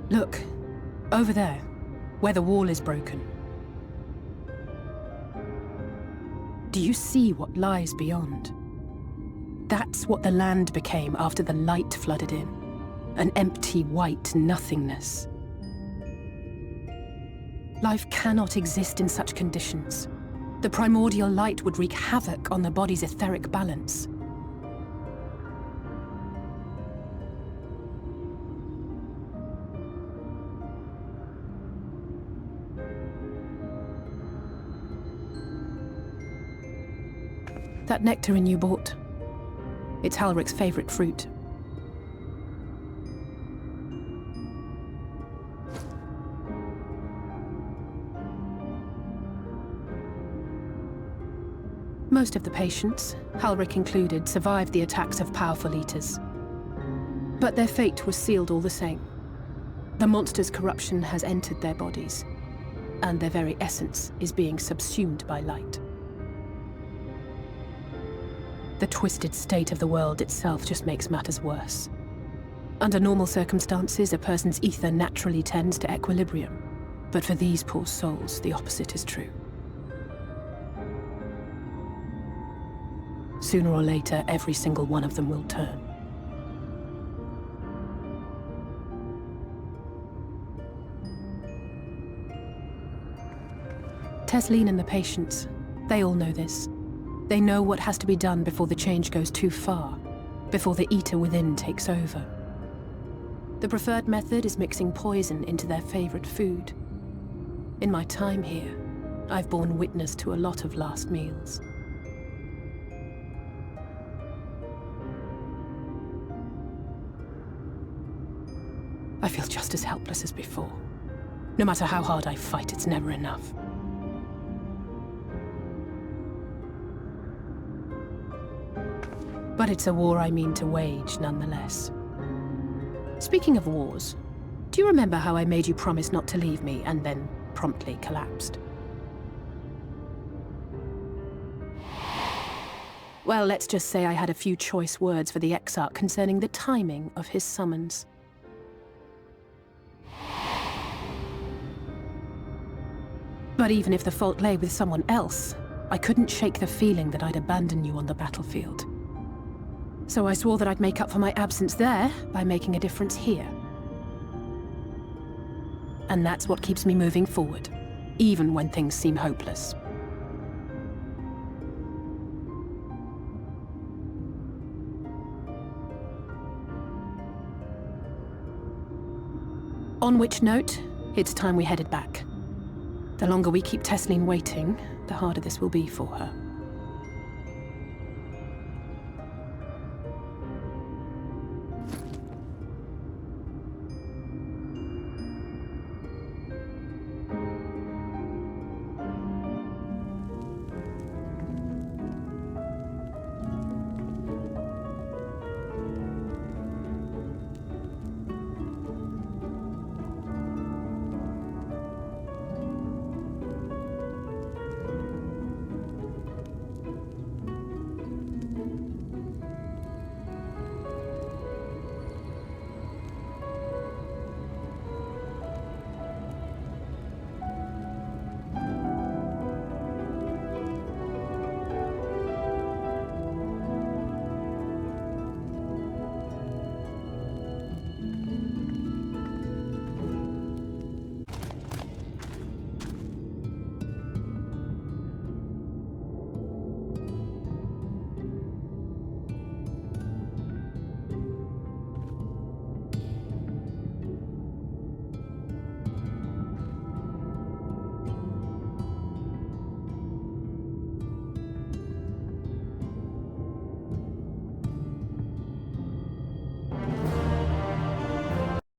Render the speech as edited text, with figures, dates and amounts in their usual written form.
Look, over there, where the wall is broken. Do you see what lies beyond? That's what the land became after the light flooded in. An empty, white nothingness. Life cannot exist in such conditions. The primordial light would wreak havoc on the body's etheric balance. That nectarine you bought, it's Halric's favorite fruit. Most of the patients, Halric included, survived the attacks of powerful eaters. But their fate was sealed all the same. The monster's corruption has entered their bodies, and their very essence is being subsumed by light. The twisted state of the world itself just makes matters worse. Under normal circumstances, a person's ether naturally tends to equilibrium. But for these poor souls, the opposite is true. Sooner or later, every single one of them will turn. Tesleen and the patients, they all know this. They know what has to be done before the change goes too far, before the eater within takes over. The preferred method is mixing poison into their favorite food. In my time here, I've borne witness to a lot of last meals. I feel just as helpless as before. No matter how hard I fight, it's never enough. But it's a war I mean to wage, nonetheless. Speaking of wars, do you remember how I made you promise not to leave me and then promptly collapsed? Well, let's just say I had a few choice words for the Exarch concerning the timing of his summons. But even if the fault lay with someone else, I couldn't shake the feeling that I'd abandon you on the battlefield. So I swore that I'd make up for my absence there by making a difference here. And that's what keeps me moving forward, even when things seem hopeless. On which note, it's time we headed back. The longer we keep Tesleen waiting, the harder this will be for her.